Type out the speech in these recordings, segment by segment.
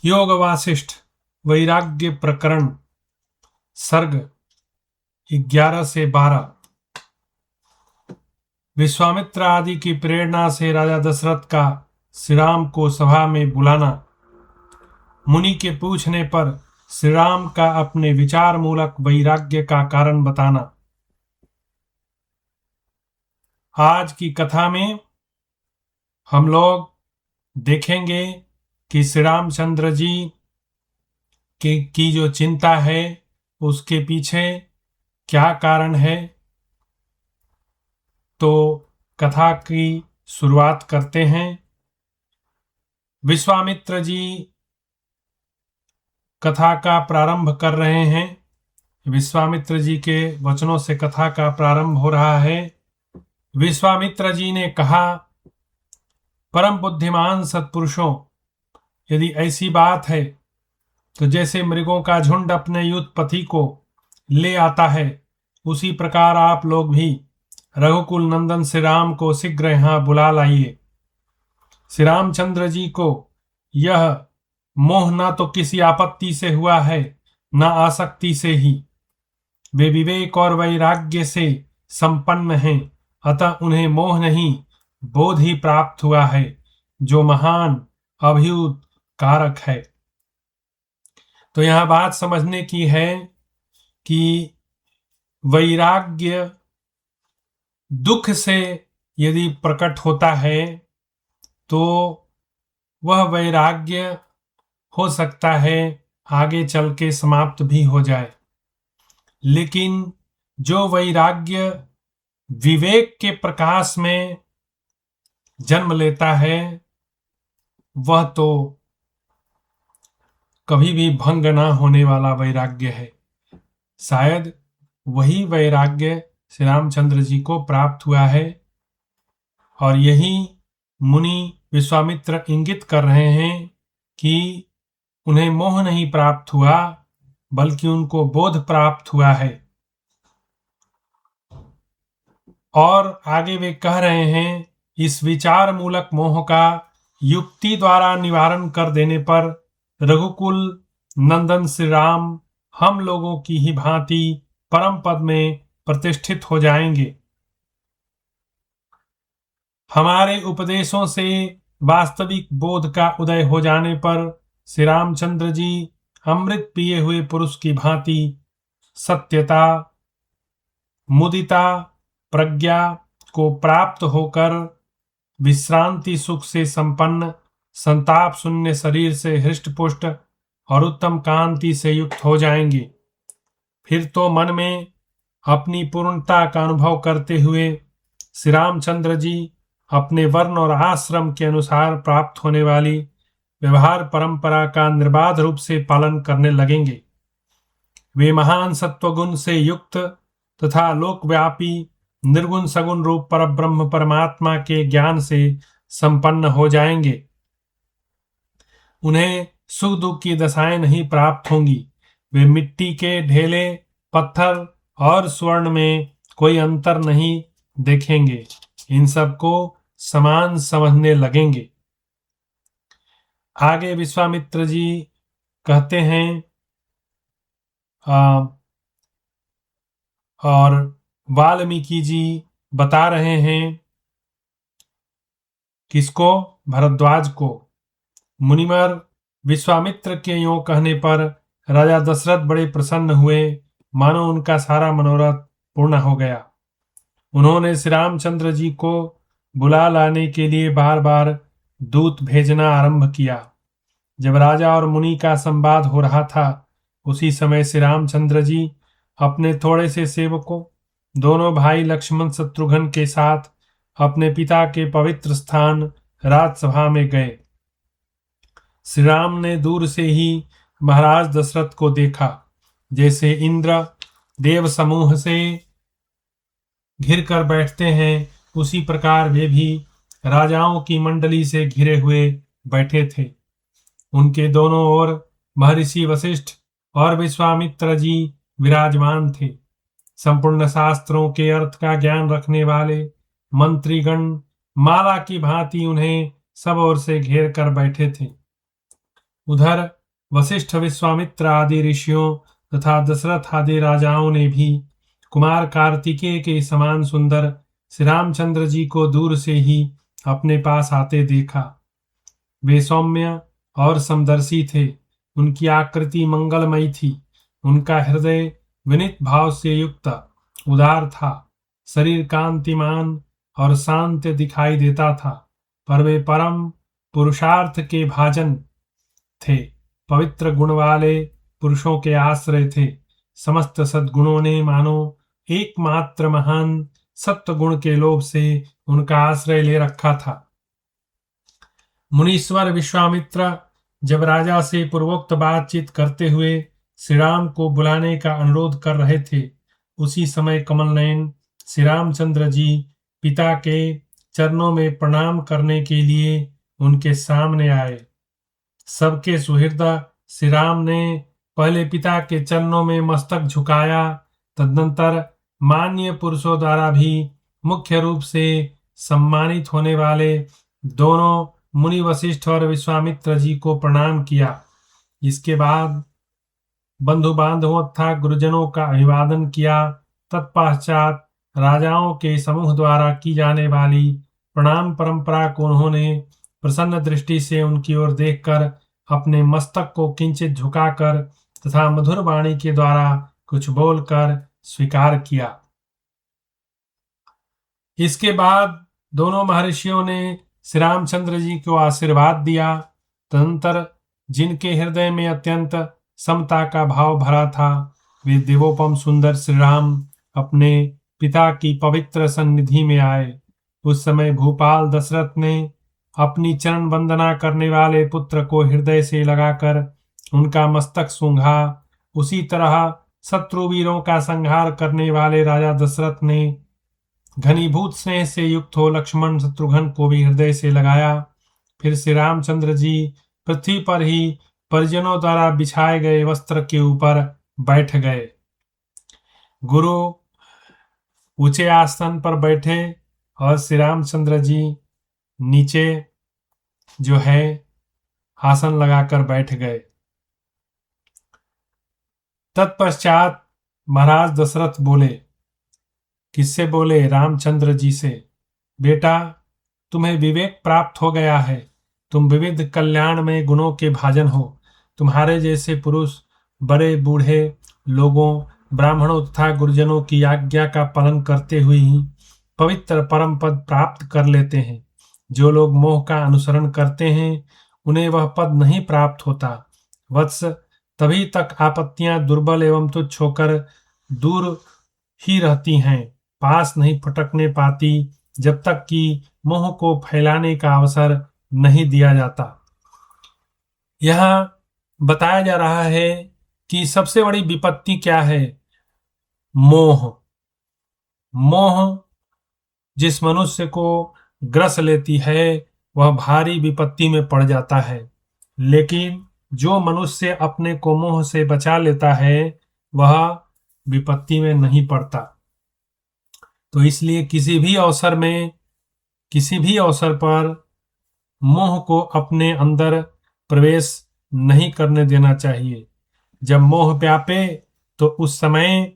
योग वासिष्ठ वैराग्य प्रकरण सर्ग 11 से 12। विश्वामित्र आदि की प्रेरणा से राजा दशरथ का श्री राम को सभा में बुलाना। मुनि के पूछने पर श्री राम का अपने विचार मूलक वैराग्य का कारण बताना। आज की कथा में हम लोग देखेंगे कि श्री रामचंद्र जी की जो चिंता है उसके पीछे क्या कारण है। तो कथा की शुरुआत करते हैं। विश्वामित्र जी कथा का प्रारंभ कर रहे हैं। विश्वामित्र जी के वचनों से कथा का प्रारंभ हो रहा है। विश्वामित्र जी ने कहा, परम बुद्धिमान सत्पुरुषों, यदि ऐसी बात है तो जैसे मृगों का झुंड अपने युद्धपति को ले आता है, उसी प्रकार आप लोग भी रघुकुल नंदन श्री राम को शीघ्र यहाँ बुला लाइए। श्री रामचंद्र जी को यह मोह न तो किसी आपत्ति से हुआ है, न आसक्ति से ही। वे विवेक और वैराग्य से संपन्न हैं, अतः उन्हें मोह नहीं, बोध ही प्राप्त हुआ है, जो महान अभ्युत कारक है। तो यह बात समझने की है कि वैराग्य दुख से यदि प्रकट होता है तो वह वैराग्य हो सकता है आगे चल के समाप्त भी हो जाए, लेकिन जो वैराग्य विवेक के प्रकाश में जन्म लेता है वह तो कभी भी भंग ना होने वाला वैराग्य है। शायद वही वैराग्य श्री रामचंद्र जी को प्राप्त हुआ है, और यही मुनि विश्वामित्र इंगित कर रहे हैं कि उन्हें मोह नहीं प्राप्त हुआ, बल्कि उनको बोध प्राप्त हुआ है। और आगे वे कह रहे हैं, इस विचार मूलक मोह का युक्ति द्वारा निवारण कर देने पर रघुकुल नंदन श्री राम हम लोगों की ही भांति परम पद में प्रतिष्ठित हो जाएंगे। हमारे उपदेशों से वास्तविक बोध का उदय हो जाने पर श्री रामचंद्र जी अमृत पिए हुए पुरुष की भांति सत्यता, मुदिता, प्रज्ञा को प्राप्त होकर विश्रांति सुख से संपन्न, संताप शून्य शरीर से हृष्टपुष्ट और उत्तम कांति से युक्त हो जाएंगे। फिर तो मन में अपनी पूर्णता का अनुभव करते हुए श्री रामचंद्र जी अपने वर्ण और आश्रम के अनुसार प्राप्त होने वाली व्यवहार परंपरा का निर्बाध रूप से पालन करने लगेंगे। वे महान सत्वगुण से युक्त तथा लोकव्यापी निर्गुण सगुण रूप पर ब्रह्म परमात्मा के ज्ञान से संपन्न हो जाएंगे। उन्हें सुख दुख की दशाएं नहीं प्राप्त होंगी। वे मिट्टी के ढेले, पत्थर और स्वर्ण में कोई अंतर नहीं देखेंगे। इन सबको समान समझने लगेंगे। आगे विश्वामित्र जी कहते हैं, और वाल्मीकि जी बता रहे हैं किसको? भरद्वाज को। मुनिवर विश्वामित्र के यों कहने पर राजा दशरथ बड़े प्रसन्न हुए, मानो उनका सारा मनोरथ पूर्ण हो गया। उन्होंने श्री रामचंद्र जी को बुला लाने के लिए बार बार दूत भेजना आरंभ किया। जब राजा और मुनि का संवाद हो रहा था, उसी समय श्री रामचंद्र जी अपने थोड़े से सेवकों, दोनों भाई लक्ष्मण शत्रुघ्न के साथ अपने पिता के पवित्र स्थान राजसभा में गए। श्री राम ने दूर से ही महाराज दशरथ को देखा। जैसे इंद्र देव समूह से घिर कर बैठते हैं, उसी प्रकार वे भी राजाओं की मंडली से घिरे हुए बैठे थे। उनके दोनों ओर महर्षि वशिष्ठ और विश्वामित्र जी विराजमान थे। संपूर्ण शास्त्रों के अर्थ का ज्ञान रखने वाले मंत्रीगण माला की भांति उन्हें सब ओर से घेर कर बैठे थे। उधर वशिष्ठ, विश्वामित्र आदि ऋषियों तथा दशरथ आदि राजाओं ने भी कुमार कार्तिकेय के समान सुंदर श्री रामचंद्र जी को दूर से ही अपने पास आते देखा। वे सौम्य और समदर्शी थे। उनकी आकृति मंगलमयी थी। उनका हृदय विनीत भाव से युक्त उदार था। शरीर कांतिमान और शांत दिखाई देता था, पर वे परम पुरुषार्थ के भाजन थे। पवित्र गुण वाले पुरुषों के आश्रय थे। समस्त सद्गुणों ने मानो एकमात्र महान सत्व गुण के लोभ से उनका आश्रय ले रखा था। मुनीश्वर विश्वामित्र जब राजा से पूर्वोक्त बातचीत करते हुए श्री राम को बुलाने का अनुरोध कर रहे थे, उसी समय कमल नयन श्री रामचंद्र जी पिता के चरणों में प्रणाम करने के लिए उनके सामने आए। सबके सुहृद श्री राम ने पहले पिता के चरणों में मस्तक झुकाया, तदनंतर मान्य पुरुषों द्वारा भी मुख्य रूप से सम्मानित होने वाले दोनों मुनि वशिष्ठ और विश्वामित्र जी को प्रणाम किया। इसके बाद बंधु बांधवों तथा गुरुजनों का अभिवादन किया। तत्पश्चात राजाओं के समूह द्वारा की जाने वाली प्रणाम परंपरा को उन्होंने प्रसन्न दृष्टि से उनकी ओर देखकर अपने मस्तक को किंचित झुकाकर तथा मधुर वाणी के द्वारा कुछ बोलकर स्वीकार किया। इसके बाद दोनों महर्षियों ने श्री रामचंद्र जी को आशीर्वाद दिया। तदनंतर जिनके हृदय में अत्यंत समता का भाव भरा था, वे देवोपम सुंदर श्री राम अपने पिता की पवित्र सन्निधि में आए। उस समय भूपाल दशरथ ने अपनी चरण वंदना करने वाले पुत्र को हृदय से लगाकर उनका मस्तक सूंघा। उसी तरह शत्रु वीरों का संहार करने वाले राजा दशरथ ने घनीभूत स्नेह से युक्त हो लक्ष्मण शत्रुघ्न को भी हृदय से लगाया। फिर श्री रामचंद्र जी पृथ्वी पर ही परिजनों द्वारा बिछाए गए वस्त्र के ऊपर बैठ गए। गुरु ऊंचे आसन पर बैठे और श्री रामचंद्र जी नीचे जो है आसन लगाकर बैठ गए। तत्पश्चात महाराज दशरथ बोले। किससे बोले? रामचंद्र जी से। बेटा, तुम्हें विवेक प्राप्त हो गया है। तुम विविध कल्याण में गुणों के भाजन हो। तुम्हारे जैसे पुरुष बड़े बूढ़े लोगों, ब्राह्मणों तथा गुरुजनों की आज्ञा का पालन करते हुए ही पवित्र परम पद प्राप्त कर लेते हैं। जो लोग मोह का अनुसरण करते हैं, उन्हें वह पद नहीं प्राप्त होता। वत्स, तभी तक आपत्तियां दुर्बल एवं तुच्छ होकर दूर ही रहती हैं, पास नहीं फटकने पाती, जब तक कि मोह को फैलाने का अवसर नहीं दिया जाता। यहाँ बताया जा रहा है कि सबसे बड़ी विपत्ति क्या है? मोह। मोह जिस मनुष्य को ग्रस लेती है, वह भारी विपत्ति में पड़ जाता है। लेकिन जो मनुष्य अपने को मोह से बचा लेता है, वह विपत्ति में नहीं पड़ता। तो इसलिए किसी भी अवसर पर मोह को अपने अंदर प्रवेश नहीं करने देना चाहिए। जब मोह व्यापे तो उस समय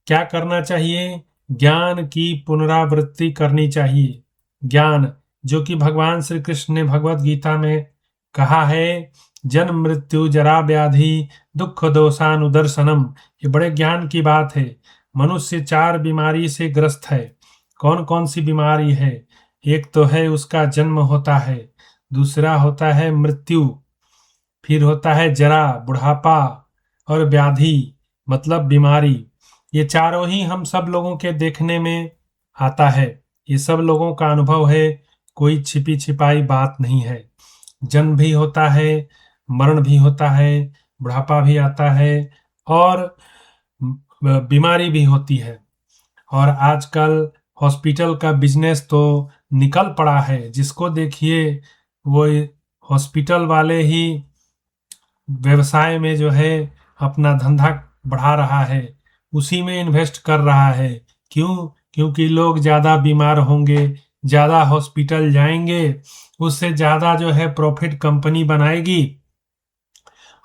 क्या करना चाहिए? ज्ञान की पुनरावृत्ति करनी चाहिए। ज्ञान, जो कि भगवान श्री कृष्ण ने भगवत गीता में कहा है, जन्म मृत्यु जरा व्याधि दुख दोषानुदर्शनम। ये बड़े ज्ञान की बात है। मनुष्य 4 बीमारी से ग्रस्त है। कौन कौन सी बीमारी है? एक तो है उसका जन्म होता है, दूसरा होता है मृत्यु, फिर होता है जरा बुढ़ापा, और व्याधि मतलब बीमारी। ये चारों ही हम सब लोगों के देखने में आता है। ये सब लोगों का अनुभव है, कोई छिपी छिपाई बात नहीं है। जन्म भी होता है, मरण भी होता है, बुढ़ापा भी आता है और बीमारी भी होती है। और आजकल हॉस्पिटल का बिजनेस तो निकल पड़ा है। जिसको देखिए वो हॉस्पिटल वाले ही व्यवसाय में जो है अपना धंधा बढ़ा रहा है, उसी में इन्वेस्ट कर रहा है। क्यों? क्योंकि लोग ज़्यादा बीमार होंगे, ज़्यादा हॉस्पिटल जाएंगे, उससे ज़्यादा जो है प्रॉफिट कंपनी बनाएगी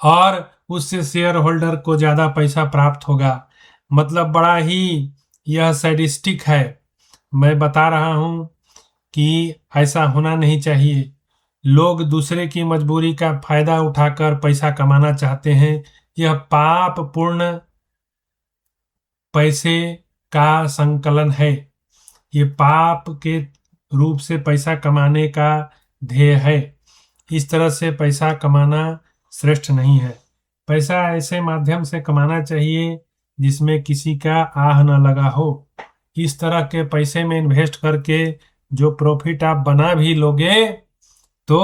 और उससे शेयर होल्डर को ज्यादा पैसा प्राप्त होगा। मतलब बड़ा ही यह सैडिस्टिक है। मैं बता रहा हूं कि ऐसा होना नहीं चाहिए। लोग दूसरे की मजबूरी का फायदा उठाकर पैसा कमाना चाहते हैं। यह पाप पूर्ण पैसे का संकलन है। ये पाप के रूप से पैसा कमाने का ध्येय है। इस तरह से पैसा कमाना श्रेष्ठ नहीं है। पैसा ऐसे माध्यम से कमाना चाहिए जिसमें किसी का आह न लगा हो। इस तरह के पैसे में इन्वेस्ट करके जो प्रॉफिट आप बना भी लोगे तो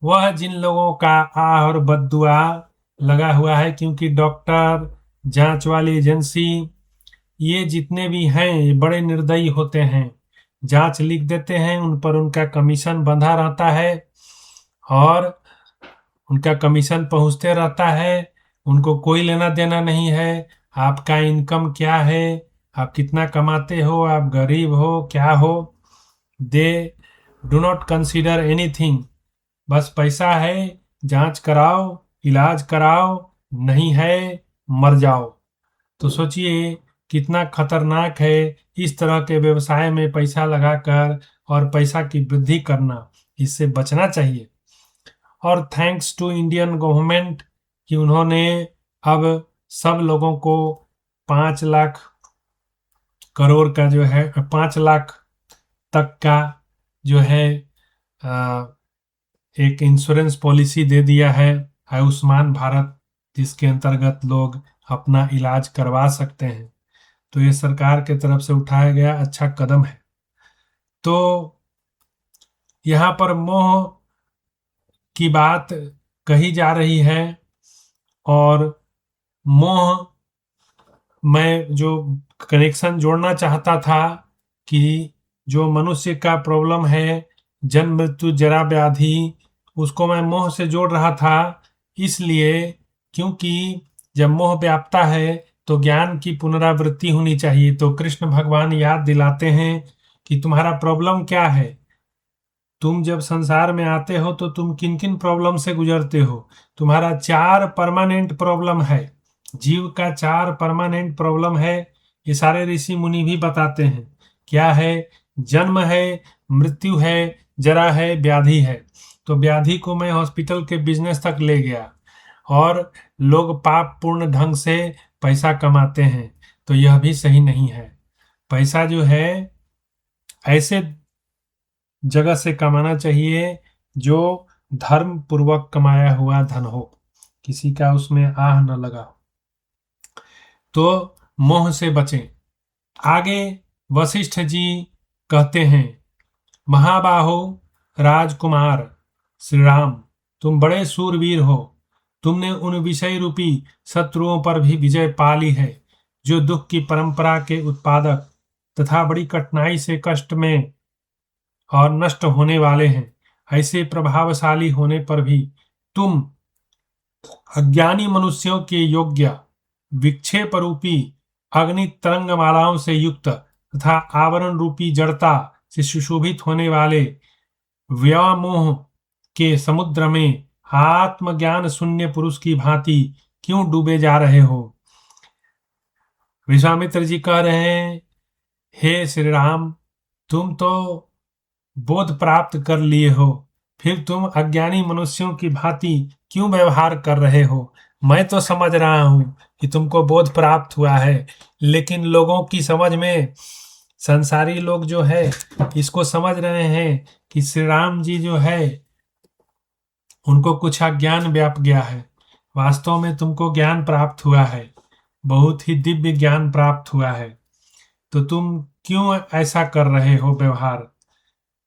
वह जिन लोगों का आह और बद्दुआ लगा हुआ है, क्योंकि डॉक्टर, जांच वाली एजेंसी, ये जितने भी हैं ये बड़े निर्दयी होते हैं। जांच लिख देते हैं, उन पर उनका कमीशन बंधा रहता है और उनका कमीशन पहुंचते रहता है। उनको कोई लेना देना नहीं है आपका इनकम क्या है, आप कितना कमाते हो, आप गरीब हो क्या हो। They do not consider anything. बस पैसा है, जांच कराओ, इलाज कराओ, नहीं है मर जाओ। तो सोचिए कितना खतरनाक है इस तरह के व्यवसाय में पैसा लगाकर और पैसा की वृद्धि करना। इससे बचना चाहिए। और थैंक्स टू इंडियन गवर्नमेंट कि उन्होंने अब सब लोगों को 5 लाख करोड़ का जो है 5 लाख तक का जो है आ, एक इंश्योरेंस पॉलिसी दे दिया है, आयुष्मान भारत, जिसके अंतर्गत लोग अपना इलाज करवा सकते हैं। तो ये सरकार के तरफ से उठाया गया अच्छा कदम है। तो यहाँ पर मोह की बात कही जा रही है और मोह मैं जो कनेक्शन जोड़ना चाहता था कि जो मनुष्य का प्रॉब्लम है जन्म मृत्यु जरा व्याधि, उसको मैं मोह से जोड़ रहा था। इसलिए क्योंकि जब मोह व्यापता है तो ज्ञान की पुनरावृत्ति होनी चाहिए। तो कृष्ण भगवान याद दिलाते हैं कि तुम्हारा प्रॉब्लम क्या है। तुम जब संसार में आते हो तो तुम किन किन प्रॉब्लम से गुजरते हो। तुम्हारा 4 परमानेंट प्रॉब्लम है। जीव का 4 परमानेंट प्रॉब्लम है। ये सारे ऋषि मुनि भी बताते हैं। क्या है? जन्म है, मृत्यु है, जरा है, व्याधि है। तो व्याधि को मैं हॉस्पिटल के बिजनेस तक ले गया और लोग पाप पूर्ण ढंग से पैसा कमाते हैं। तो यह भी सही नहीं है। पैसा जो है ऐसे जगह से कमाना चाहिए जो धर्म पूर्वक कमाया हुआ धन हो, किसी का उसमें आह न लगा। तो मोह से बचें। आगे वशिष्ठ जी कहते हैं, महाबाहो राजकुमार श्री राम, तुम बड़े सूरवीर हो। तुमने उन विषय रूपी शत्रुओं पर भी विजय पा ली है जो दुख की परंपरा के उत्पादक तथा बड़ी कठिनाई से कष्ट में और नष्ट होने वाले हैं। ऐसे प्रभावशाली होने पर भी तुम अज्ञानी मनुष्यों के योग्य विक्षेप रूपी अग्नि तरंगमालाओं से युक्त तथा आवरण रूपी जड़ता से सुशोभित होने वाले व्यामोह के समुद्र में आत्मज्ञान शून्य पुरुष की भांति क्यों डूबे जा रहे हो। विश्वामित्र जी कह रहे हैं, हे श्री राम, तुम तो बोध प्राप्त कर लिए हो, फिर तुम अज्ञानी मनुष्यों की भांति क्यों व्यवहार कर रहे हो। मैं तो समझ रहा हूं कि तुमको बोध प्राप्त हुआ है, लेकिन लोगों की समझ में, संसारी लोग जो है इसको समझ रहे हैं कि श्री राम जी जो है उनको कुछ अज्ञान व्याप गया है। वास्तव में तुमको ज्ञान प्राप्त हुआ है, बहुत ही दिव्य ज्ञान प्राप्त हुआ है। तो तुम क्यों ऐसा कर रहे हो व्यवहार।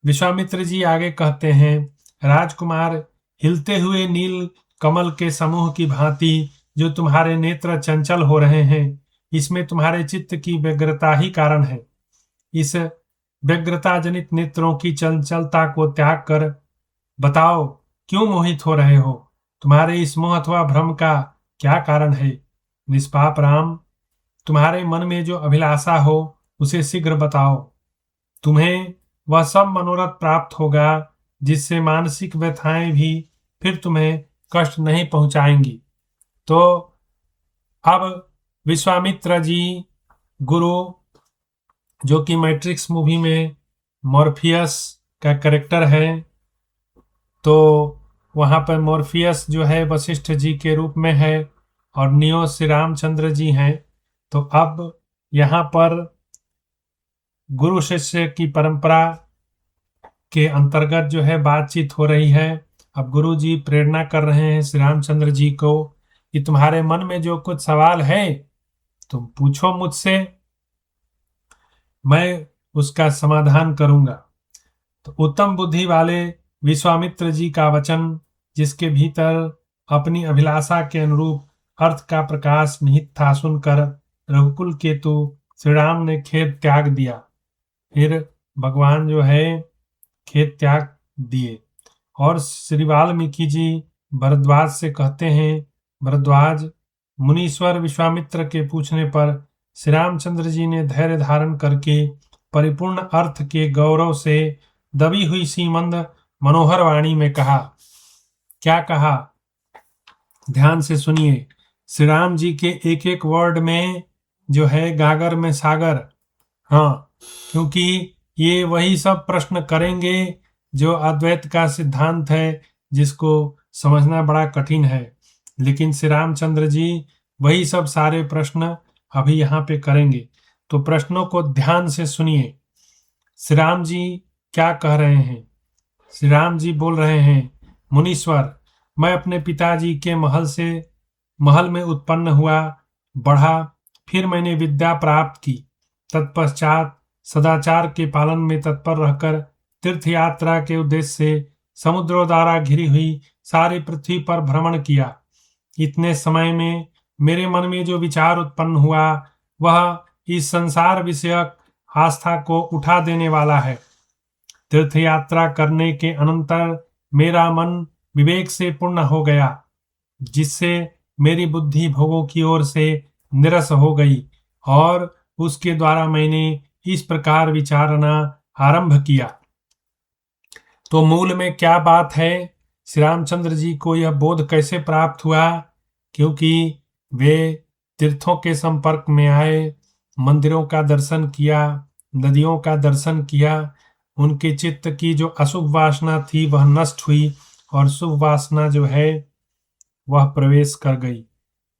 विश्वामित्र जी आगे कहते हैं, राजकुमार, हिलते हुए नील कमल के समूह की भांति जो तुम्हारे नेत्र चंचल हो रहे हैं, इसमें तुम्हारे चित्त की व्यग्रता ही कारण है। इस व्यग्रता जनित नेत्रों की चंचलता को त्याग कर बताओ क्यों मोहित हो रहे हो। तुम्हारे इस मोह अथवा भ्रम का क्या कारण है। निष्पाप राम, तुम्हारे मन में जो अभिलाषा हो उसे शीघ्र बताओ। तुम्हें वह सब मनोरथ प्राप्त होगा जिससे मानसिक व्यथाएं भी फिर तुम्हें कष्ट नहीं पहुंचाएंगी। तो अब विश्वामित्र जी गुरु, जो कि मैट्रिक्स मूवी में मॉर्फियस का कैरेक्टर है, तो वहां पर मॉर्फियस जो है वशिष्ठ जी के रूप में है और नियो श्री रामचंद्र जी हैं। तो अब यहाँ पर गुरु शिष्य की परंपरा के अंतर्गत जो है बातचीत हो रही है। अब गुरु जी प्रेरणा कर रहे हैं श्री रामचंद्र जी को कि तुम्हारे मन में जो कुछ सवाल है तुम पूछो मुझसे, मैं उसका समाधान करूंगा। तो उत्तम बुद्धि वाले विश्वामित्र जी का वचन, जिसके भीतर अपनी अभिलाषा के अनुरूप अर्थ का प्रकाश निहित था, सुनकर रघुकुल केतु श्री राम ने खेत त्याग दिया। फिर भगवान जो है खेत त्याग दिए और श्री वाल्मीकि जी भरद्वाज से कहते हैं, भरद्वाज, मुनीश्वर विश्वामित्र के पूछने पर श्री रामचंद्र जी ने धैर्य धारण करके परिपूर्ण अर्थ के गौरव से दबी हुई सीमंद मनोहर वाणी में कहा। क्या कहा? ध्यान से सुनिए। श्री राम जी के एक एक वर्ड में जो है गागर में सागर। हाँ, क्योंकि ये वही सब प्रश्न करेंगे जो अद्वैत का सिद्धांत है, जिसको समझना बड़ा कठिन है, लेकिन श्री रामचंद्र जी वही सब सारे प्रश्न अभी यहाँ पे करेंगे। तो प्रश्नों को ध्यान से सुनिए। श्री राम जी क्या कह रहे हैं? श्री राम जी बोल रहे हैं, मुनीश्वर, मैं अपने पिताजी के महल में उत्पन्न हुआ, बढ़ा, फिर मैंने विद्या प्राप्त की। तत्पश्चात सदाचार के पालन में तत्पर रहकर तीर्थ यात्रा के उद्देश्य से समुद्रों द्वारा घिरी हुई सारी पृथ्वी पर भ्रमण किया। इतने समय में मेरे मन में जो विचार उत्पन्न हुआ वह इस संसार विषयक आस्था को उठा देने वाला है। तीर्थ यात्रा करने के अनंतर मेरा मन विवेक से पूर्ण हो गया, जिससे मेरी बुद्धि भोगों की ओर से निरस हो गई और उसके द्वारा मैंने इस प्रकार विचारना आरंभ किया। तो मूल में क्या बात है? श्री रामचंद्र जी को यह बोध कैसे प्राप्त हुआ? क्योंकि वे तीर्थों के संपर्क में आए, मंदिरों का दर्शन किया, नदियों का दर्शन किया, उनके चित्त की जो अशुभ वासना थी वह नष्ट हुई और शुभ वासना जो है वह प्रवेश कर गई।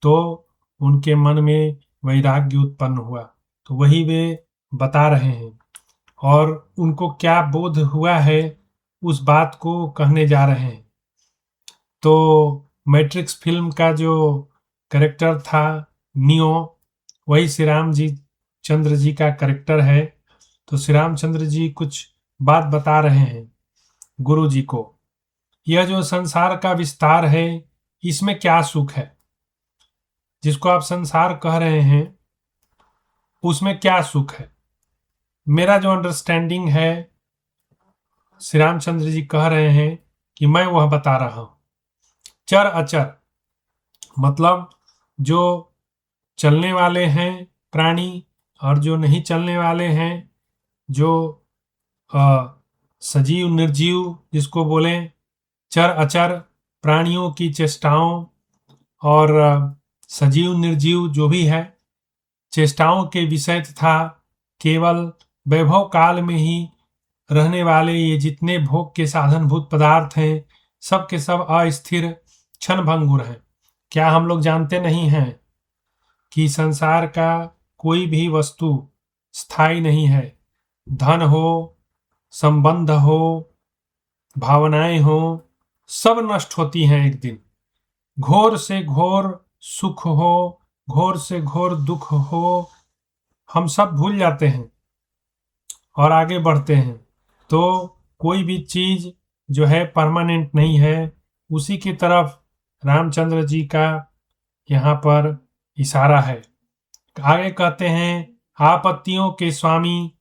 तो उनके मन में वैराग्य उत्पन्न हुआ। तो वही वे बता रहे हैं और उनको क्या बोध हुआ है उस बात को कहने जा रहे हैं। तो मैट्रिक्स फिल्म का जो कैरेक्टर था नियो, वही श्री राम जी चंद्र जी का कैरेक्टर है। तो श्री रामचंद्र जी कुछ बात बता रहे हैं गुरु जी को। यह जो संसार का विस्तार है, इसमें क्या सुख है? जिसको आप संसार कह रहे हैं उसमें क्या सुख है? मेरा जो अंडरस्टैंडिंग है, श्री रामचंद्र जी कह रहे हैं कि मैं वह बता रहा हूं। चर अचर मतलब जो चलने वाले हैं प्राणी और जो नहीं चलने वाले हैं, जो सजीव निर्जीव जिसको बोलें, चर अचर प्राणियों की चेष्टाओं और सजीव निर्जीव जो भी है चेष्टाओं के विषय तथा केवल वैभव काल में ही रहने वाले ये जितने भोग के साधनभूत पदार्थ हैं, सब के सब अस्थिर क्षणभंगुर हैं। क्या हम लोग जानते नहीं हैं कि संसार का कोई भी वस्तु स्थायी नहीं है? धन हो, संबंध हो, भावनाएं हो, सब नष्ट होती हैं एक दिन। घोर से घोर सुख हो, घोर से घोर दुख हो, हम सब भूल जाते हैं और आगे बढ़ते हैं। तो कोई भी चीज जो है परमानेंट नहीं है। उसी की तरफ रामचंद्र जी का यहाँ पर इशारा है। आगे कहते हैं, आपत्तियों के स्वामी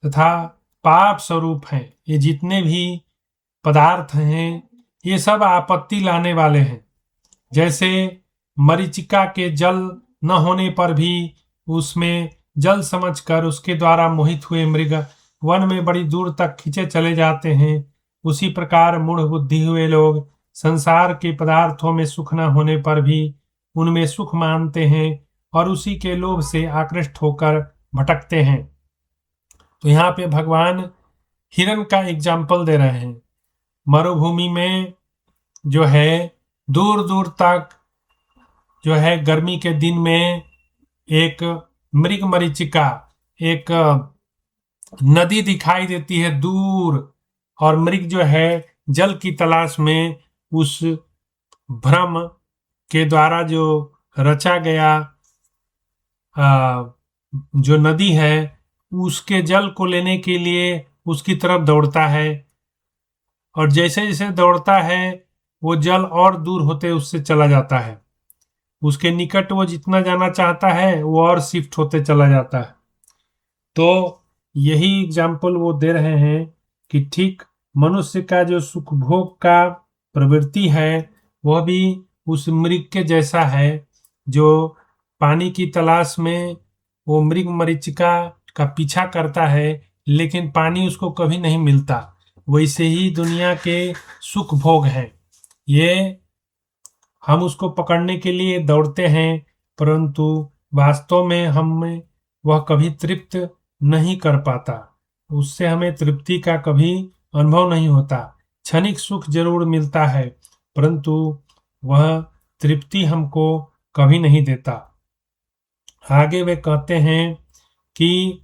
तथा पाप स्वरूप हैं। ये जितने भी पदार्थ हैं ये सब आपत्ति लाने वाले हैं। जैसे मरीचिका के जल न होने पर भी उसमें जल समझकर उसके द्वारा मोहित हुए मृग वन में बड़ी दूर तक खींचे चले जाते हैं, उसी प्रकार मूढ़ बुद्धि हुए लोग संसार के पदार्थों में सुख न होने पर भी उनमें सुख मानते हैं और उसी के लोभ से आकृष्ट होकर भटकते हैं। तो यहाँ पे भगवान हिरण का एग्जाम्पल दे रहे हैं। मरुभूमि में जो है दूर दूर तक जो है गर्मी के दिन में एक मृग मरीचिका, एक नदी दिखाई देती है दूर, और मृग जो है जल की तलाश में उस भ्रम के द्वारा जो रचा गया जो नदी है उसके जल को लेने के लिए उसकी तरफ दौड़ता है, और जैसे जैसे दौड़ता है वो जल और दूर होते उससे चला जाता है। उसके निकट वो जितना जाना चाहता है वो और शिफ्ट होते चला जाता है। तो यही एग्जाम्पल वो दे रहे हैं कि ठीक मनुष्य का जो सुख भोग का प्रवृत्ति है वह भी उस मृग के जैसा है, जो पानी की तलाश में वो मृग मरीचिका का पीछा करता है लेकिन पानी उसको कभी नहीं मिलता। वैसे ही दुनिया के सुख भोग हैं, ये हम उसको पकड़ने के लिए दौड़ते हैं परंतु वास्तव में हमें वह कभी तृप्त नहीं कर पाता, उससे हमें तृप्ति का कभी अनुभव नहीं होता। क्षणिक सुख जरूर मिलता है परंतु वह तृप्ति हमको कभी नहीं देता। आगे वे कहते हैं कि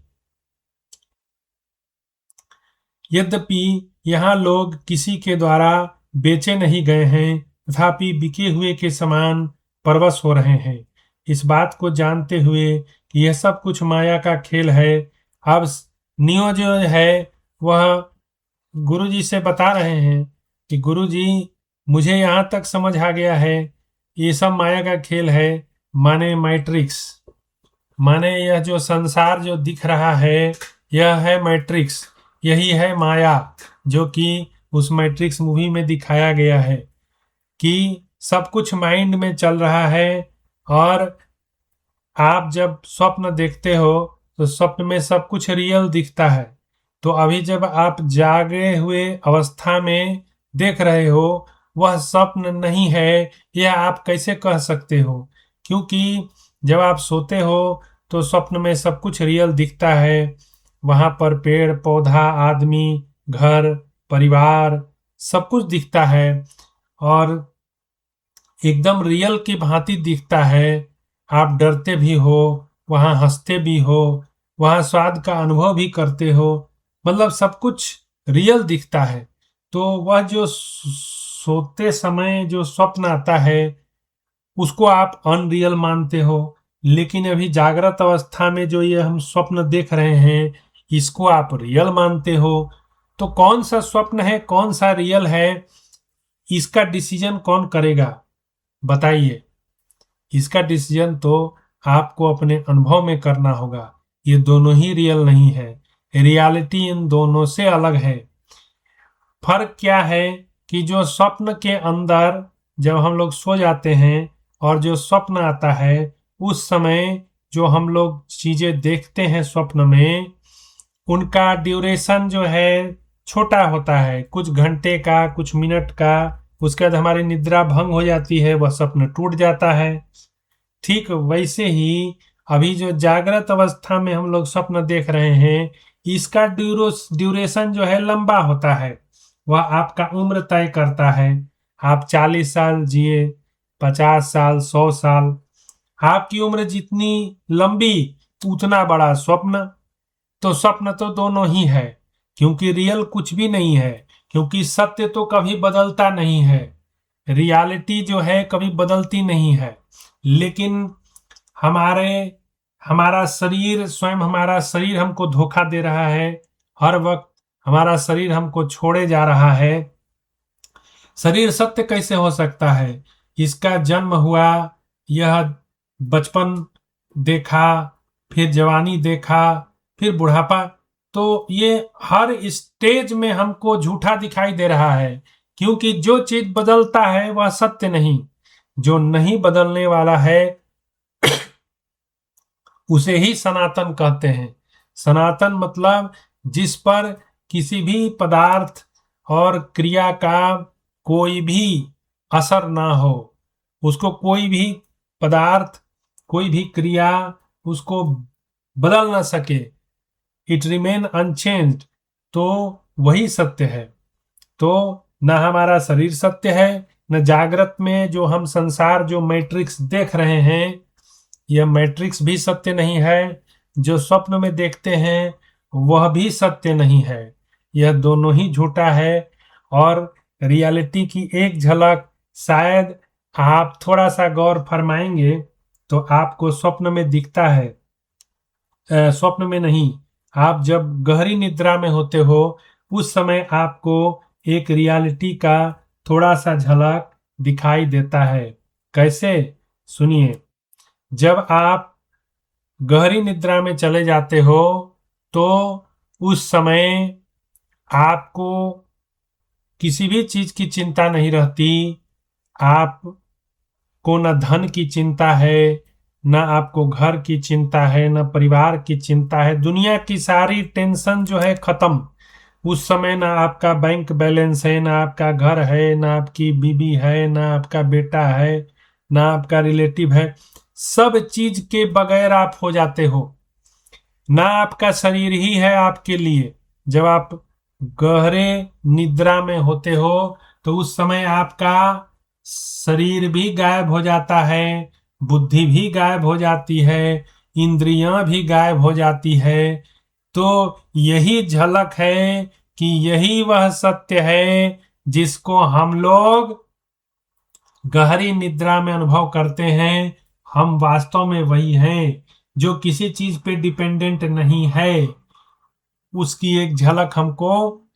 यद्यपि यहाँ लोग किसी के द्वारा बेचे नहीं गए हैं तथापि बिके हुए के समान परवश हो रहे हैं। इस बात को जानते हुए कि यह सब कुछ माया का खेल है, अब नियो जो है वह गुरुजी से बता रहे हैं कि गुरुजी मुझे यहाँ तक समझ आ गया है ये सब माया का खेल है, माने मैट्रिक्स, माने यह जो संसार जो दिख रहा है यह है मैट्रिक्स, यही है माया जो कि उस मैट्रिक्स मूवी में दिखाया गया है कि सब कुछ माइंड में चल रहा है। और आप जब स्वप्न देखते हो तो स्वप्न में सब कुछ रियल दिखता है, तो अभी जब आप जागे हुए अवस्था में देख रहे हो वह स्वप्न नहीं है, यह आप कैसे कह सकते हो? क्योंकि जब आप सोते हो तो स्वप्न में सब कुछ रियल दिखता है, वहां पर पेड़ पौधा आदमी घर परिवार सब कुछ दिखता है और एकदम रियल की भांति दिखता है। आप डरते भी हो, वहां हंसते भी हो, वहां स्वाद का अनुभव भी करते हो, मतलब सब कुछ रियल दिखता है। तो वह जो सोते समय जो स्वप्न आता है उसको आप अनरियल मानते हो, लेकिन अभी जागृत अवस्था में जो ये हम स्वप्न देख रहे हैं इसको आप रियल मानते हो। तो कौन सा स्वप्न है कौन सा रियल है इसका डिसीजन कौन करेगा बताइए? इसका डिसीजन तो आपको अपने अनुभव में करना होगा। ये दोनों ही रियल नहीं है, रियलिटी इन दोनों से अलग है। फर्क क्या है कि जो स्वप्न के अंदर जब हम लोग सो जाते हैं और जो स्वप्न आता है उस समय जो हम लोग चीजें देखते हैं स्वप्न में उनका ड्यूरेशन जो है छोटा होता है, कुछ घंटे का कुछ मिनट का, उसके बाद हमारी निद्रा भंग हो जाती है, वह स्वप्न टूट जाता है। ठीक वैसे ही अभी जो जागृत अवस्था में हम लोग स्वप्न देख रहे हैं इसका ड्यूरेशन जो है लंबा होता है, वह आपका उम्र तय करता है। आप 40 साल जिए, 50 साल, 100 साल, आपकी उम्र जितनी लंबी उतना बड़ा स्वप्न। तो स्वप्न तो दोनों ही है, क्योंकि रियल कुछ भी नहीं है, क्योंकि सत्य तो कभी बदलता नहीं है, रियलिटी जो है कभी बदलती नहीं है। लेकिन हमारा शरीर स्वयं हमारा शरीर हमको धोखा दे रहा है, हर वक्त हमारा शरीर हमको छोड़े जा रहा है। शरीर सत्य कैसे हो सकता है? इसका जन्म हुआ, यह बचपन देखा, फिर जवानी देखा, फिर बुढ़ापा, तो ये हर स्टेज में हमको झूठा दिखाई दे रहा है, क्योंकि जो चीज बदलता है वह सत्य नहीं, जो नहीं बदलने वाला है उसे ही सनातन कहते हैं। सनातन मतलब जिस पर किसी भी पदार्थ और क्रिया का कोई भी असर ना हो, उसको कोई भी पदार्थ, कोई भी क्रिया उसको बदल ना सके, इट रिमेन अनचेंज्ड, तो वही सत्य है। तो न हमारा शरीर सत्य है, न जागृत में जो हम संसार जो मैट्रिक्स देख रहे हैं, यह मैट्रिक्स भी सत्य नहीं है। जो स्वप्न में देखते हैं वह भी सत्य नहीं है। यह दोनों ही झूठा है। और रियलिटी की एक झलक शायद आप थोड़ा सा गौर फरमाएंगे तो आपको स्वप्न में दिखता है। स्वप्न में नहीं, आप जब गहरी निद्रा में होते हो उस समय आपको एक रियलिटी का थोड़ा सा झलक दिखाई देता है। कैसे? सुनिए। जब आप गहरी निद्रा में चले जाते हो तो उस समय आपको किसी भी चीज की चिंता नहीं रहती। आपको न धन की चिंता है, न आपको घर की चिंता है, न परिवार की चिंता है। दुनिया की सारी टेंशन जो है खत्म। उस समय ना आपका बैंक बैलेंस है, ना आपका घर है, ना आपकी बीबी है, ना आपका बेटा है, ना आपका रिलेटिव है। सब चीज के बगैर आप हो जाते हो। ना आपका शरीर ही है आपके लिए। जब आप गहरे निद्रा में होते हो तो उस समय आपका शरीर भी गायब हो जाता है, बुद्धि भी गायब हो जाती है, इंद्रियां भी गायब हो जाती है। तो यही झलक है कि यही वह सत्य है जिसको हम लोग गहरी निद्रा में अनुभव करते हैं। हम वास्तव में वही हैं जो किसी चीज पे डिपेंडेंट नहीं है। उसकी एक झलक हमको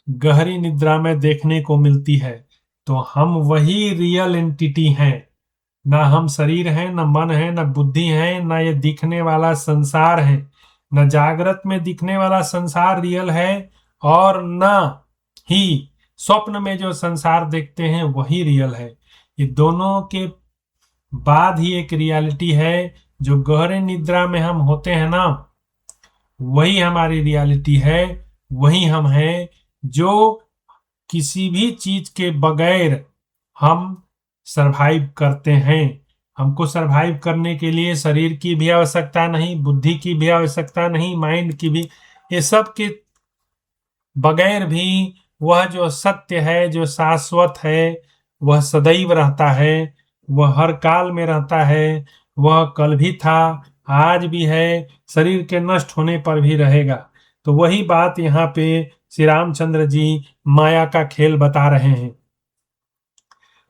गहरी निद्रा में देखने को मिलती है। तो हम वही रियल एंटिटी हैं। ना हम शरीर है, न मन है, न बुद्धि है, न ये दिखने वाला संसार है। न जागृत में दिखने वाला संसार रियल है और न ही स्वप्न में जो संसार देखते हैं वही रियल है। ये दोनों के बाद ही एक रियलिटी है। जो गहरे निद्रा में हम होते हैं ना, वही हमारी रियलिटी है। वही हम हैं जो किसी भी चीज के बगैर हम सरवाइव करते हैं। हमको सरवाइव करने के लिए शरीर की भी आवश्यकता नहीं, बुद्धि की भी आवश्यकता नहीं, माइंड की भी। ये सब के बगैर भी वह जो सत्य है, जो शाश्वत है, वह सदैव रहता है। वह हर काल में रहता है। वह कल भी था, आज भी है, शरीर के नष्ट होने पर भी रहेगा। तो वही बात यहाँ पे श्री रामचंद्र जी माया का खेल बता रहे हैं।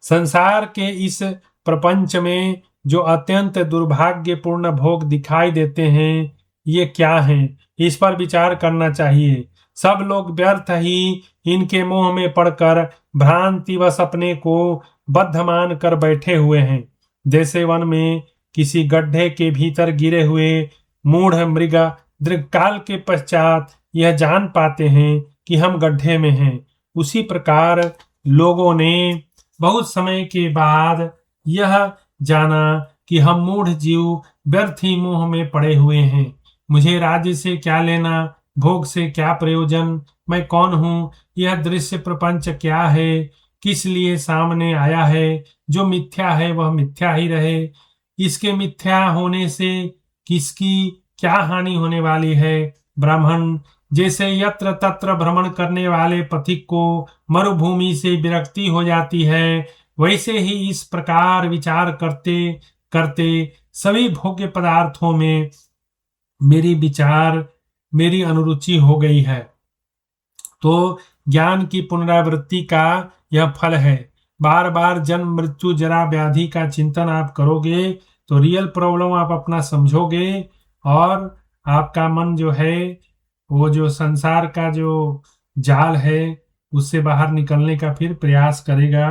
संसार के इस प्रपंच में जो अत्यंत दुर्भाग्यपूर्ण भोग दिखाई देते हैं, ये क्या हैं? इस पर विचार करना चाहिए। सब लोग व्यर्थ ही इनके मोह में पड़कर भ्रांतिवश अपने को बद्ध मान कर बैठे हुए हैं। जैसे वन में किसी गड्ढे के भीतर गिरे हुए मूढ़ मृग दीर्घकाल के पश्चात यह जान पाते हैं कि हम गड्ढे में हैं। उसी प्रकार लोगों ने बहुत समय के बाद यह जाना कि हम मूढ़ जीव व्यर्थ ही मोह में पड़े हुए हैं। मुझे राज्य से क्या लेना, भोग से क्या प्रयोजन, मैं कौन हूँ, यह दृश्य प्रपंच क्या है, किस लिए सामने आया है। जो मिथ्या है वह मिथ्या ही रहे। इसके मिथ्या होने से किसकी क्या हानि होने वाली है। ब्राह्मण जैसे यत्र तत्र भ्रमण करने वाले पथिक को मरुभूमि से विरक्ति हो जाती है, वैसे ही इस प्रकार विचार करते करते सभी भोग्य पदार्थों में मेरी अनुरुचि हो गई है। तो ज्ञान की पुनरावृत्ति का यह फल है। बार बार जन्म मृत्यु जरा व्याधि का चिंतन आप करोगे तो रियल प्रॉब्लम आप अपना समझोगे और आपका मन जो है वो जो संसार का जो जाल है उससे बाहर निकलने का फिर प्रयास करेगा।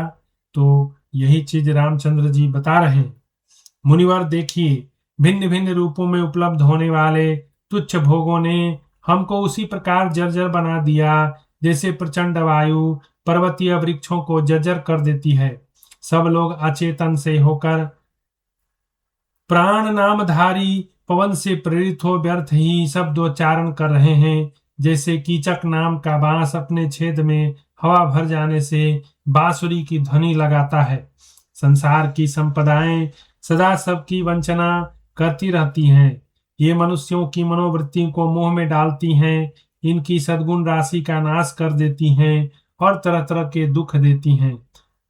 तो यही चीज रामचंद्र जी बता रहे हैं। मुनिवर देखिए, भिन्न भिन्न रूपों में उपलब्ध होने वाले तुच्छ भोगों ने हमको उसी प्रकार जर्जर बना दिया जैसे प्रचंड वायु पर्वतीय वृक्षों को जर्जर कर देती है। सब लोग अचेतन से होकर प्राण नामधारी पवन से प्रेरित हो व्यर्थ ही शब्दोच्चारण कर रहे हैं। जैसे कीचक नाम का बांस अपने छेद में हवा भर जाने से बांसुरी की ध्वनि लगाता है। संसार की संपदाएं सदा सबकी वंचना करती रहती हैं। ये मनुष्यों की मनोवृत्ति को मोह में डालती हैं, इनकी सद्गुण राशि का नाश कर देती हैं और तरह तरह के दुख देती हैं।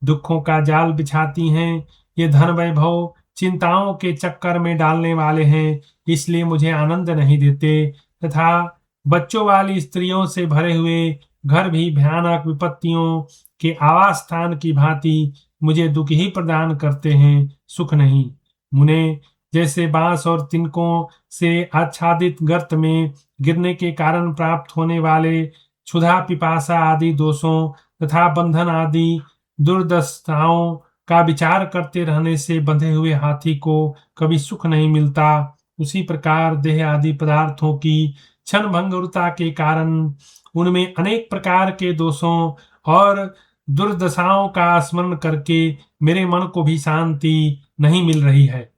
दुखों का जाल बिछाती हैं। ये धन वैभव चिंताओं के चक्कर में डालने वाले हैं, इसलिए मुझे आनंद नहीं देते। तथा बच्चों वाली स्त्रियों से भरे हुए घर भी भयानक विपत्तियों के आवास स्थान की भांति मुझे दुख ही प्रदान करते हैं, सुख नहीं। मुने जैसे बांस और तिनकों से आच्छादित गर्त में गिरने के कारण प्राप्त होने वाले क्षुधा पिपासा आदि दोषों तथा बंधन आदि दुर्दशाओं का विचार करते रहने से बंधे हुए हाथी को कभी सुख नहीं मिलता, उसी प्रकार देह आदि पदार्थों की क्षण भंगुरता के कारण उनमें अनेक प्रकार के दोषों और दुर्दशाओं का स्मरण करके मेरे मन को भी शांति नहीं मिल रही है।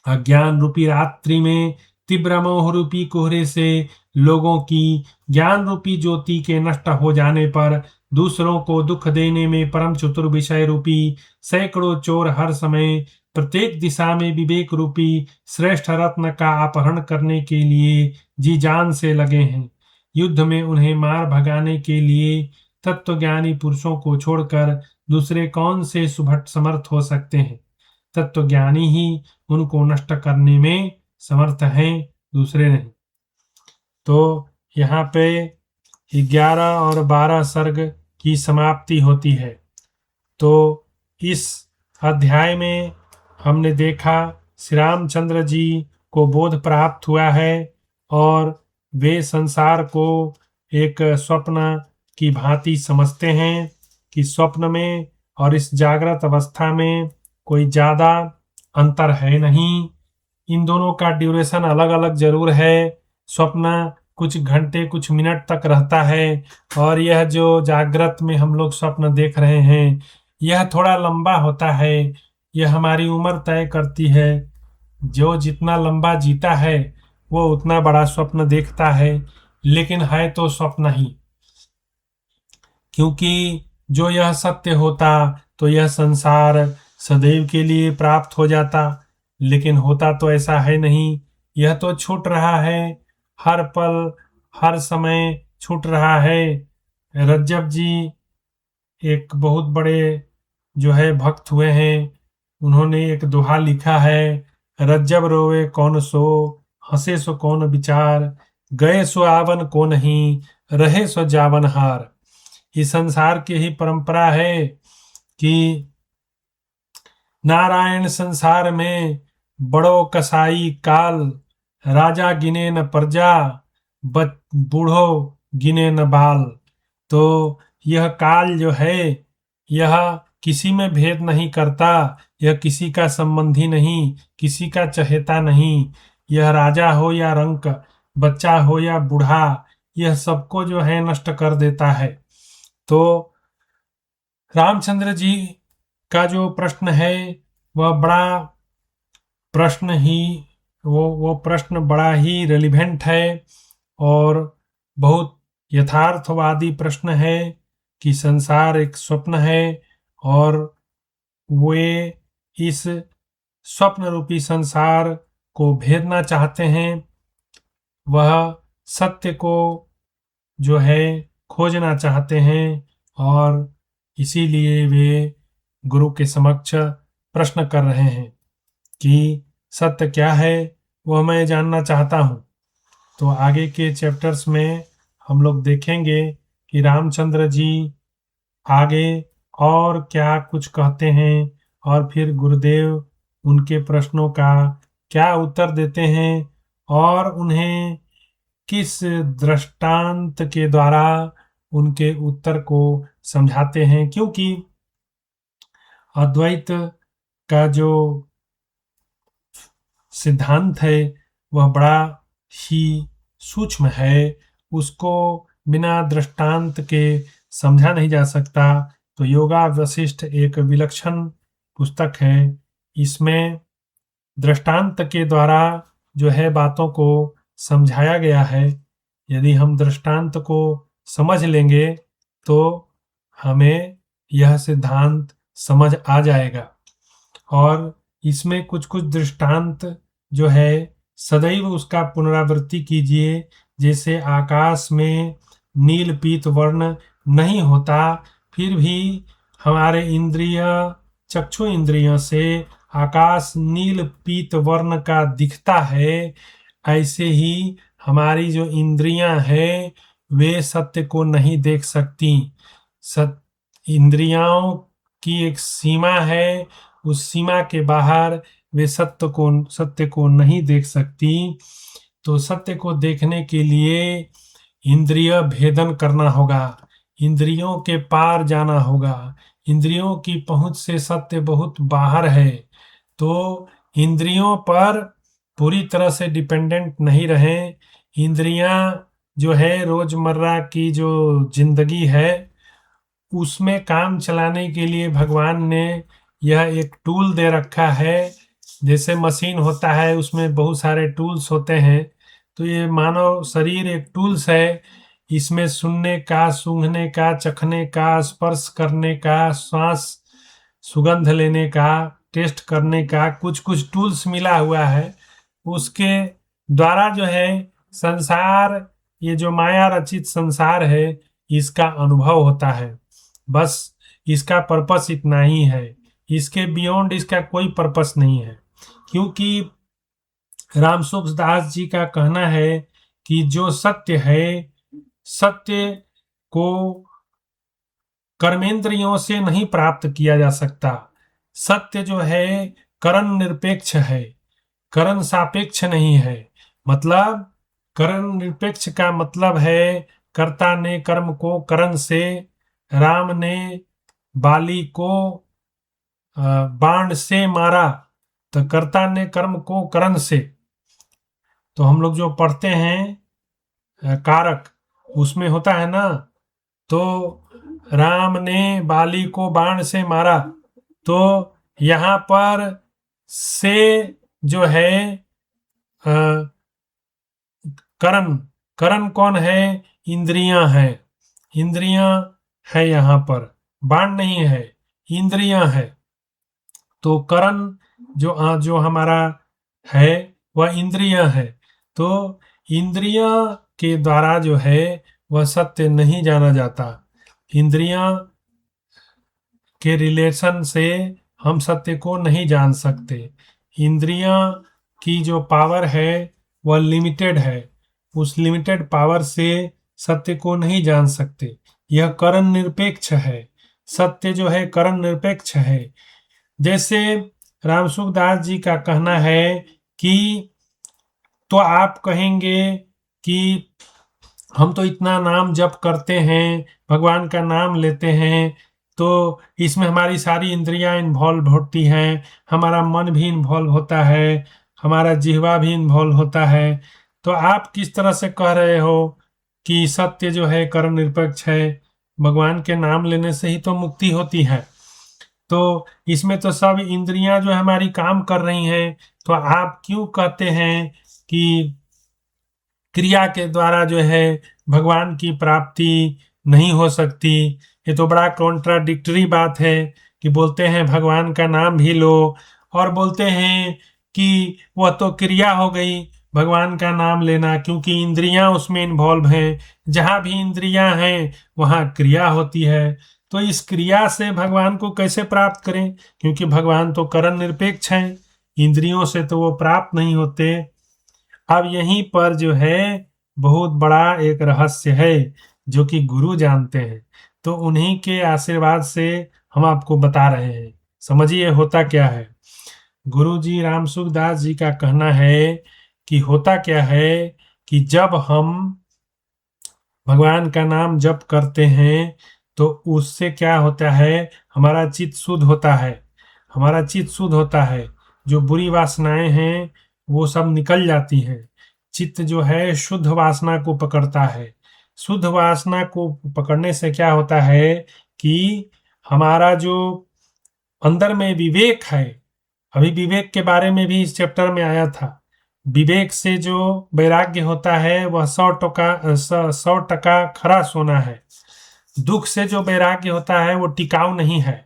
अज्ञान रूपी रात्रि में तीव्र मोह रूपी कोहरे से लोगों की ज्ञान रूपी ज्योति के नष्ट हो जाने पर दूसरों को दुख देने में परम चतुर विषय रूपी सैकड़ों चोर हर समय प्रत्येक दिशा में विवेक रूपी श्रेष्ठ रत्न का अपहरण करने के लिए जी जान से लगे हैं। युद्ध में उन्हें मार भगाने के लिए तत्वज्ञानी पुरुषों को छोड़कर दूसरे कौन से सुभट समर्थ हो सकते हैं। तत्वज्ञानी ही उनको नष्ट करने में समर्थ हैं, दूसरे नहीं। तो यहाँ पे 11 और 12 सर्ग की समाप्ति होती है। तो इस अध्याय में हमने देखा श्री रामचंद्र जी को बोध प्राप्त हुआ है और वे संसार को एक स्वप्न की भांति समझते हैं कि स्वप्न में और इस जागृत अवस्था में कोई ज्यादा अंतर है नहीं। इन दोनों का ड्यूरेशन अलग अलग जरूर है। स्वप्न कुछ घंटे कुछ मिनट तक रहता है और यह जो जागृत में हम लोग स्वप्न देख रहे हैं यह थोड़ा लंबा होता है। यह हमारी उम्र तय करती है। जो जितना लंबा जीता है वो उतना बड़ा स्वप्न देखता है, लेकिन है तो स्वप्न ही। क्योंकि जो यह सत्य होता तो यह संसार सदैव के लिए प्राप्त हो जाता, लेकिन होता तो ऐसा है नहीं। यह तो छूट रहा है, हर पल हर समय छूट रहा है। रज्जब जी एक बहुत बड़े जो है भक्त हुए हैं, उन्होंने एक दोहा लिखा है, रज्जब रोवे कौन सो, हंसे सो कौन विचार, गए सो आवन को नहीं, रहे सो जावन हार। इस संसार की ही परंपरा है कि नारायण संसार में बड़ो कसाई काल, राजा गिने न प्रजा, बूढ़ो गिने न बाल। तो यह काल जो है यह किसी में भेद नहीं करता, यह किसी का संबंधी नहीं, किसी का चहेता नहीं। यह राजा हो या रंक, बच्चा हो या बूढ़ा, यह सबको जो है नष्ट कर देता है। तो रामचंद्र जी का जो प्रश्न है वह बड़ा प्रश्न ही वो प्रश्न बड़ा ही रेलिवेंट है और बहुत यथार्थवादी प्रश्न है कि संसार एक स्वप्न है और वे इस स्वप्न रूपी संसार को भेदना चाहते हैं। वह सत्य को जो है खोजना चाहते हैं और इसीलिए वे गुरु के समक्ष प्रश्न कर रहे हैं कि सत्य क्या है, वह मैं जानना चाहता हूँ। तो आगे के चैप्टर्स में हम लोग देखेंगे कि रामचंद्र जी आगे और क्या कुछ कहते हैं और फिर गुरुदेव उनके प्रश्नों का क्या उत्तर देते हैं और उन्हें किस दृष्टांत के द्वारा उनके उत्तर को समझाते हैं। क्योंकि अद्वैत का जो सिद्धांत है वह बड़ा ही सूक्ष्म है, उसको बिना दृष्टांत के समझा नहीं जा सकता। तो योगा वशिष्ठ एक विलक्षण पुस्तक है। इसमें दृष्टांत के द्वारा जो है बातों को समझाया गया है। यदि हम दृष्टांत को समझ लेंगे तो हमें यह सिद्धांत समझ आ जाएगा। और इसमें कुछ कुछ दृष्टांत जो है सदैव उसका पुनरावृत्ति कीजिए। जैसे आकाश में नील पीत वर्ण नहीं होता, फिर भी हमारे इंद्रिय चक्षु इंद्रियों से आकाश नील पीत वर्ण का दिखता है। ऐसे ही हमारी जो इंद्रियां हैं वे सत्य को नहीं देख सकती। इंद्रियों की एक सीमा है, उस सीमा के बाहर वे सत्य को नहीं देख सकती। तो सत्य को देखने के लिए इंद्रिय भेदन करना होगा, इंद्रियों के पार जाना होगा। इंद्रियों की पहुंच से सत्य बहुत बाहर है। तो इंद्रियों पर पूरी तरह से डिपेंडेंट नहीं रहें। इंद्रियां जो है रोजमर्रा की जो जिंदगी है उसमें काम चलाने के लिए भगवान ने यह एक टूल दे रखा है। जैसे मशीन होता है उसमें बहुत सारे टूल्स होते हैं, तो ये मानव शरीर एक टूल्स है। इसमें सुनने का, सूंघने का, चखने का, स्पर्श करने का, श्वास सुगंध लेने का, टेस्ट करने का कुछ कुछ टूल्स मिला हुआ है। उसके द्वारा जो है संसार, ये जो माया रचित संसार है, इसका अनुभव होता है। बस इसका पर्पस इतना ही है, इसके बियॉन्ड इसका कोई पर्पस नहीं है। क्योंकि रामसुख दास जी का कहना है कि जो सत्य है, सत्य को कर्मेंद्रियों से नहीं प्राप्त किया जा सकता। सत्य जो है करण निरपेक्ष है, करण सापेक्ष नहीं है। मतलब करण निरपेक्ष का मतलब है कर्ता ने कर्म को करण से, राम ने बाली को बाण से मारा, तो कर्ता ने कर्म को करण से। तो हम लोग जो पढ़ते हैं कारक, उसमें होता है ना, तो राम ने बाली को बाण से मारा, तो यहाँ पर से जो है करण, करण कौन है? इंद्रियां हैं, इंद्रियां है यहाँ पर, बाण नहीं है, इंद्रियां है। तो करण जो हमारा है वह इंद्रियां है। तो इंद्रियां के द्वारा जो है वह सत्य नहीं जाना जाता। इंद्रियां के रिलेशन से हम सत्य को नहीं जान सकते। इंद्रियां की जो पावर है वह लिमिटेड है, उस लिमिटेड पावर से सत्य को नहीं जान सकते। यह करण निरपेक्ष है, सत्य जो है करण निरपेक्ष है। जैसे रामसुख दास जी का कहना है कि तो आप कहेंगे कि हम तो इतना नाम जप करते हैं, भगवान का नाम लेते हैं, तो इसमें हमारी सारी इंद्रियां इन्वॉल्व होती हैं, हमारा मन भी इन्वॉल्व होता है, हमारा जिह्वा भी इन्वॉल्व होता है। तो आप किस तरह से कह रहे हो कि सत्य जो है करण निरपेक्ष है? भगवान के नाम लेने से ही तो मुक्ति होती है। तो इसमें तो सब इंद्रियां जो हमारी काम कर रही हैं, तो आप क्यों कहते हैं कि क्रिया के द्वारा जो है भगवान की प्राप्ति नहीं हो सकती? ये तो बड़ा कॉन्ट्राडिक्टरी बात है कि बोलते हैं भगवान का नाम भी लो और बोलते हैं कि वह तो क्रिया हो गई भगवान का नाम लेना, क्योंकि इंद्रियां उसमें इन्वॉल्व हैं। जहां भी इंद्रियां हैं वहां क्रिया होती है। तो इस क्रिया से भगवान को कैसे प्राप्त करें? क्योंकि भगवान तो करण निरपेक्ष हैं, इंद्रियों से तो वो प्राप्त नहीं होते। अब यहीं पर जो है बहुत बड़ा एक रहस्य है जो कि गुरु जानते हैं, तो उन्हीं के आशीर्वाद से हम आपको बता रहे हैं। समझिए होता क्या है। गुरु जी रामसुख दास जी का कहना है कि होता क्या है कि जब हम भगवान का नाम जप करते हैं तो उससे क्या होता है, हमारा चित्त शुद्ध होता है, हमारा चित्त शुद्ध होता है। जो बुरी वासनाएं हैं वो सब निकल जाती हैं। चित्त जो है शुद्ध वासना को पकड़ता है। शुद्ध वासना को पकड़ने से क्या होता है कि हमारा जो अंदर में विवेक है, अभी विवेक के बारे में भी इस चैप्टर में आया था। विवेक से जो वैराग्य होता है वह 100% खरा सोना है। दुख से जो वैराग्य होता है वो टिकाऊ नहीं है।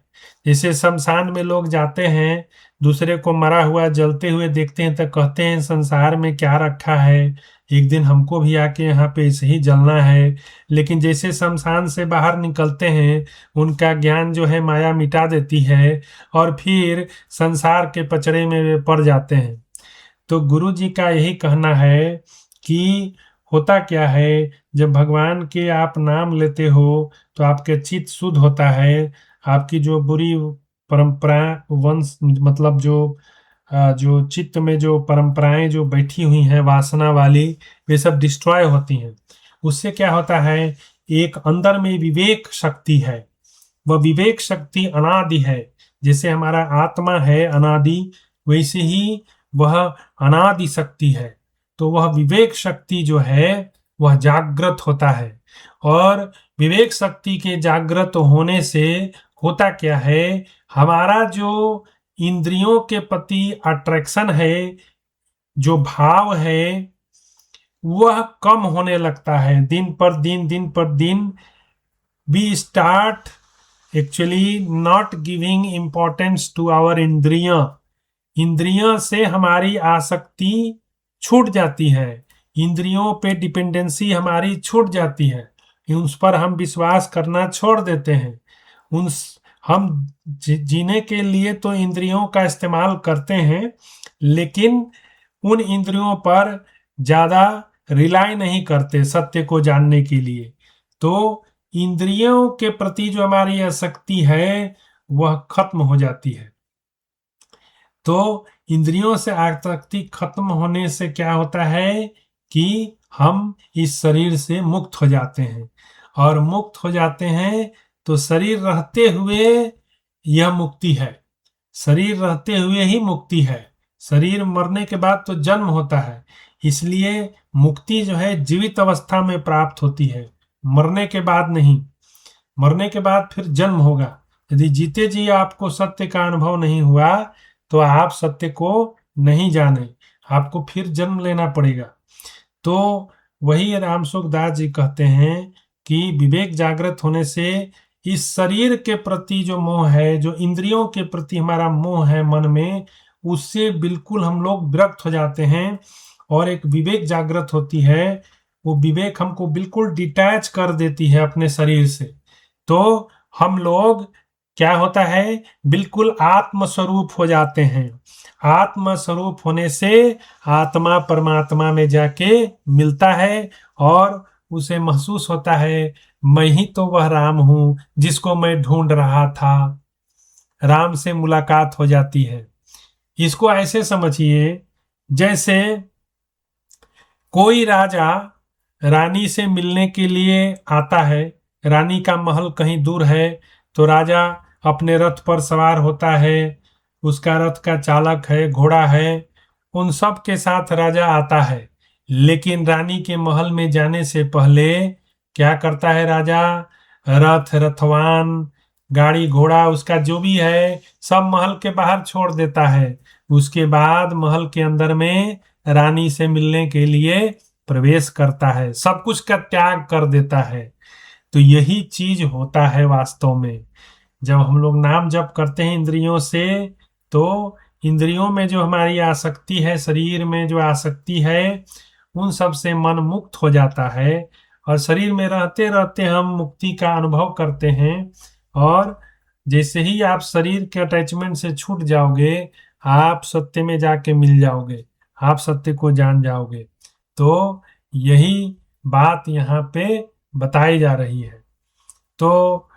जैसे शमशान में लोग जाते हैं, दूसरे को मरा हुआ जलते हुए देखते हैं तो कहते हैं संसार में क्या रखा है, एक दिन हमको भी आके यहाँ पे ऐसे ही जलना है। लेकिन जैसे शमशान से बाहर निकलते हैं, उनका ज्ञान जो है माया मिटा देती है और फिर संसार के पचड़े में वे पड़ जाते हैं। तो गुरु जी का यही कहना है कि होता क्या है, जब भगवान के आप नाम लेते हो तो आपके चित्त शुद्ध होता है, आपकी जो बुरी परंपरा वंश मतलब जो चित्त में जो परंपराएं जो बैठी हुई हैं वासना वाली, वे सब डिस्ट्रॉय होती हैं। उससे क्या होता है, एक अंदर में विवेक शक्ति है, वह विवेक शक्ति अनादि है। जैसे हमारा आत्मा है अनादि, वैसे ही वह अनादि शक्ति है। तो वह विवेक शक्ति जो है वह जागृत होता है, और विवेक शक्ति के जागृत होने से होता क्या है, हमारा जो इंद्रियों के प्रति अट्रैक्शन है, जो भाव है, वह कम होने लगता है दिन पर दिन। We start actually not giving importance to our इंद्रियां से हमारी आसक्ति छूट जाती है, इंद्रियों पे डिपेंडेंसी हमारी छूट जाती है, उस पर हम विश्वास करना छोड़ देते हैं। उन हम जीने के लिए तो इंद्रियों का इस्तेमाल करते हैं, लेकिन उन इंद्रियों पर ज्यादा रिलाई नहीं करते सत्य को जानने के लिए। तो इंद्रियों के प्रति जो हमारी आसक्ति है वह खत्म हो जाती है। तो इंद्रियों से आसक्ति खत्म होने से क्या होता है कि हम इस शरीर से मुक्त हो जाते हैं, और मुक्त हो जाते हैं तो शरीर रहते हुए यह मुक्ति है, शरीर रहते हुए ही मुक्ति है। शरीर मरने के बाद तो जन्म होता है, इसलिए मुक्ति जो है जीवित अवस्था में प्राप्त होती है, मरने के बाद नहीं। मरने के बाद फिर जन्म होगा। यदि जीते जी आपको सत्य का अनुभव नहीं हुआ तो आप सत्य को नहीं जाने, आपको फिर जन्म लेना पड़ेगा। तो वही रामसुख दास जी कहते हैं कि विवेक जागृत होने से इस शरीर के प्रति जो मोह है, जो इंद्रियों के प्रति हमारा मोह है मन में, उससे बिल्कुल हम लोग विरक्त हो जाते हैं, और एक विवेक जागृत होती है। वो विवेक हमको बिल्कुल डिटैच कर देती है अपने शरीर से। तो हम लोग क्या होता है, बिल्कुल आत्म स्वरूप हो जाते हैं। आत्म स्वरूप होने से आत्मा परमात्मा में जाके मिलता है, और उसे महसूस होता है मैं ही तो वह राम हूं जिसको मैं ढूंढ रहा था। राम से मुलाकात हो जाती है। इसको ऐसे समझिए, जैसे कोई राजा रानी से मिलने के लिए आता है, रानी का महल कहीं दूर है, तो राजा अपने रथ पर सवार होता है, उसका रथ का चालक है, घोड़ा है, उन सब के साथ राजा आता है। लेकिन रानी के महल में जाने से पहले क्या करता है राजा, रथ रथवान गाड़ी घोड़ा उसका जो भी है सब महल के बाहर छोड़ देता है। उसके बाद महल के अंदर में रानी से मिलने के लिए प्रवेश करता है, सब कुछ का त्याग कर देता है। तो यही चीज होता है वास्तव में। जब हम लोग नाम जप करते हैं इंद्रियों से, तो इंद्रियों में जो हमारी आसक्ति है, शरीर में जो आसक्ति है, उन सब से मन मुक्त हो जाता है, और शरीर में रहते रहते हम मुक्ति का अनुभव करते हैं। और जैसे ही आप शरीर के अटैचमेंट से छूट जाओगे, आप सत्य में जाके मिल जाओगे, आप सत्य को जान जाओगे। तो यही बात यहाँ पे बताई जा रही है। तो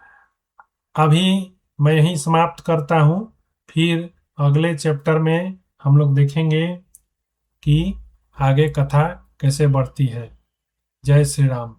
अभी मैं यहीं समाप्त करता हूँ, फिर अगले चैप्टर में हम लोग देखेंगे कि आगे कथा कैसे बढ़ती है। जय श्री राम।